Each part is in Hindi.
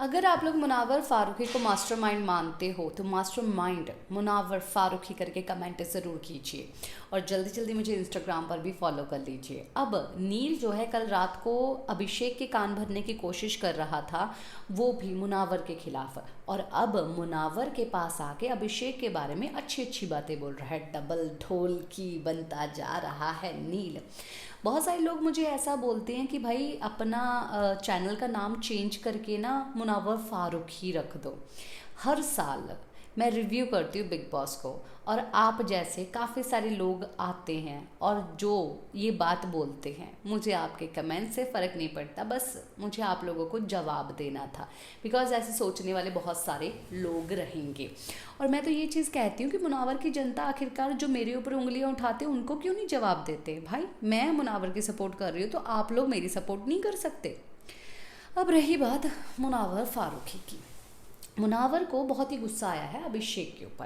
अगर आप लोग मुनावर फ़ारूकी को मास्टरमाइंड मानते हो तो मास्टरमाइंड मुनावर फ़ारूकी करके कमेंट ज़रूर कीजिए और जल्दी जल्दी मुझे इंस्टाग्राम पर भी फॉलो कर लीजिए। अब नील जो है कल रात को अभिषेक के कान भरने की कोशिश कर रहा था, वो भी मुनावर के खिलाफ, और अब मुनावर के पास आके अभिषेक के बारे में अच्छी अच्छी बातें बोल रहा है। डबल ढोल की बनता जा रहा है नील। बहुत सारे लोग मुझे ऐसा बोलते हैं कि भाई अपना चैनल का नाम चेंज करके ना मुनावर फ़ारूकी रख दो। हर साल मैं रिव्यू करती हूँ बिग बॉस को, और आप जैसे काफ़ी सारे लोग आते हैं और जो ये बात बोलते हैं, मुझे आपके कमेंट से फ़र्क नहीं पड़ता, बस मुझे आप लोगों को जवाब देना था, बिकॉज़ ऐसे सोचने वाले बहुत सारे लोग रहेंगे। और मैं तो ये चीज़ कहती हूँ कि मुनावर की जनता आखिरकार जो मेरे ऊपर उंगलियाँ उठाते हैं उनको क्यों नहीं जवाब देते। भाई मैं मुनावर की सपोर्ट कर रही हूँ तो आप लोग मेरी सपोर्ट नहीं कर सकते। अब रही बात मुनावर फ़ारूकी की, मुनावर को बहुत ही गुस्सा आया है अभिषेक के ऊपर,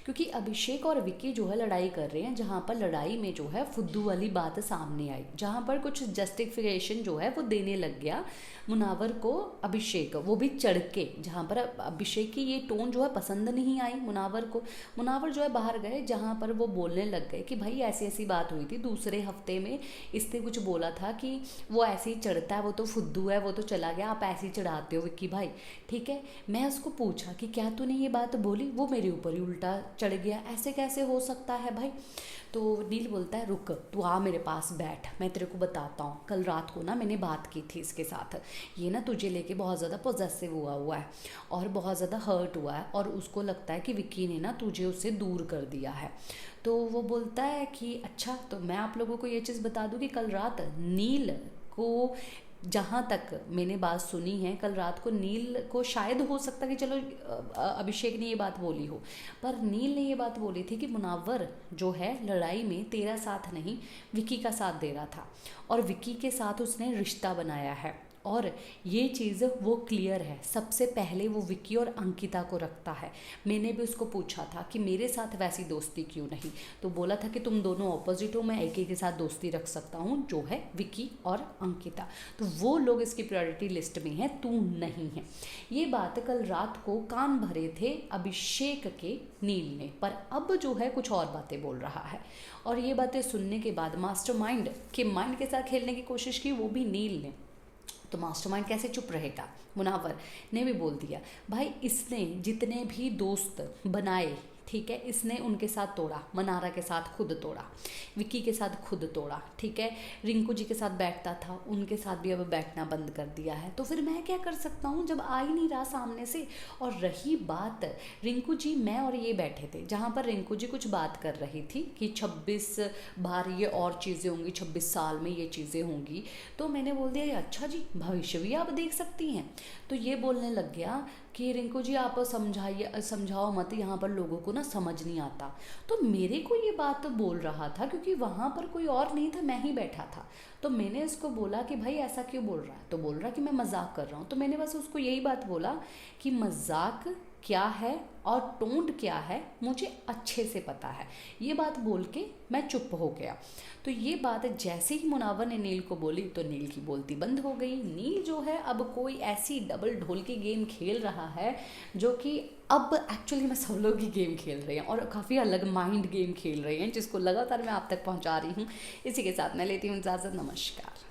क्योंकि अभिषेक और विक्की जो है लड़ाई कर रहे हैं, जहाँ पर लड़ाई में जो है फुद्दू वाली बात सामने आई, जहाँ पर कुछ जस्टिफिकेशन जो है वो देने लग गया मुनावर को अभिषेक, वो भी चढ़ के, जहाँ पर अभिषेक की ये टोन जो है पसंद नहीं आई मुनावर को। मुनावर जो है बाहर गए, जहाँ पर वो बोलने लग गए कि भाई ऐसी ऐसी बात हुई थी दूसरे हफ्ते में, इसने कुछ बोला था कि वो ऐसे ही चढ़ता है, वो तो फुद्दू है, वो तो चला गया, आप ऐसे ही चढ़ाते हो विक्की भाई। ठीक है, मैं उसको पूछा कि क्या तूने ये बात बोली, वो मेरे ऊपर ही उल्टा चढ़ गया, ऐसे कैसे हो सकता है भाई। तो नील बोलता है रुक, तू आ मेरे पास बैठ, मैं तेरे को बताता हूँ। कल रात को ना मैंने बात की थी इसके साथ, ये ना तुझे लेके बहुत ज़्यादा पॉजेसिव हुआ है और बहुत ज़्यादा हर्ट हुआ है, और उसको लगता है कि विक्की ने ना तुझे उससे दूर कर दिया है। तो वो बोलता है कि अच्छा, तो मैं आप लोगों को ये चीज़ बता दूँ कि कल रात नील को, जहाँ तक मैंने बात सुनी है, कल रात को नील को शायद हो सकता कि चलो अभिषेक ने ये बात बोली हो, पर नील ने ये बात बोली थी कि मुनावर जो है लड़ाई में तेरा साथ नहीं विक्की का साथ दे रहा था, और विक्की के साथ उसने रिश्ता बनाया है, और ये चीज़ वो क्लियर है। सबसे पहले वो विक्की और अंकिता को रखता है। मैंने भी उसको पूछा था कि मेरे साथ वैसी दोस्ती क्यों नहीं, तो बोला था कि तुम दोनों ऑपोजिट हो, मैं एक ही के साथ दोस्ती रख सकता हूँ, जो है विक्की और अंकिता, तो वो लोग इसकी प्रायोरिटी लिस्ट में हैं, तू नहीं है। ये बात कल रात को कान भरे थे अभिषेक के नील ने, पर अब जो है कुछ और बातें बोल रहा है, और ये बातें सुनने के बाद मास्टरमाइंड के माइंड के साथ खेलने की कोशिश की, वो भी नील ने। तो मास्टरमाइंड कैसे चुप रहेगा, मुनावर ने भी बोल दिया भाई इसने जितने भी दोस्त बनाए, ठीक है, इसने उनके साथ तोड़ा, मनारा के साथ खुद तोड़ा, विक्की के साथ खुद तोड़ा, ठीक है, रिंकू जी के साथ बैठता था, उनके साथ भी अब बैठना बंद कर दिया है, तो फिर मैं क्या कर सकता हूँ जब आ ही नहीं रहा सामने से। और रही बात, रिंकू जी, मैं और ये बैठे थे, जहाँ पर रिंकू जी कुछ बात कर रही थी कि 26 बार ये और चीज़ें होंगी, 26 साल में ये चीज़ें होंगी, तो मैंने बोल दिया अच्छा जी, भविष्य भी आप देख सकती हैं। तो ये बोलने लग गया कि रिंकू जी आप समझाइए, समझाओ मत, यहाँ पर लोगों को ना समझ नहीं आता। तो मेरे को ये बात बोल रहा था क्योंकि वहाँ पर कोई और नहीं था, मैं ही बैठा था, तो मैंने उसको बोला कि भाई ऐसा क्यों बोल रहा है, तो बोल रहा कि मैं मजाक कर रहा हूँ। तो मैंने बस उसको यही बात बोला कि मजाक क्या है और टोंड क्या है मुझे अच्छे से पता है, ये बात बोल के मैं चुप हो गया। तो ये बात जैसे ही मुनावर ने नील को बोली तो नील की बोलती बंद हो गई। नील जो है अब कोई ऐसी डबल ढोल की गेम खेल रहा है जो कि अब एक्चुअली में सब लोग ही गेम खेल रहे हैं, और काफ़ी अलग माइंड गेम खेल रहे हैं, जिसको लगातार मैं आप तक पहुंचा रही हूँ। इसी के साथ मैं लेती हूँ इजाज़त, नमस्कार।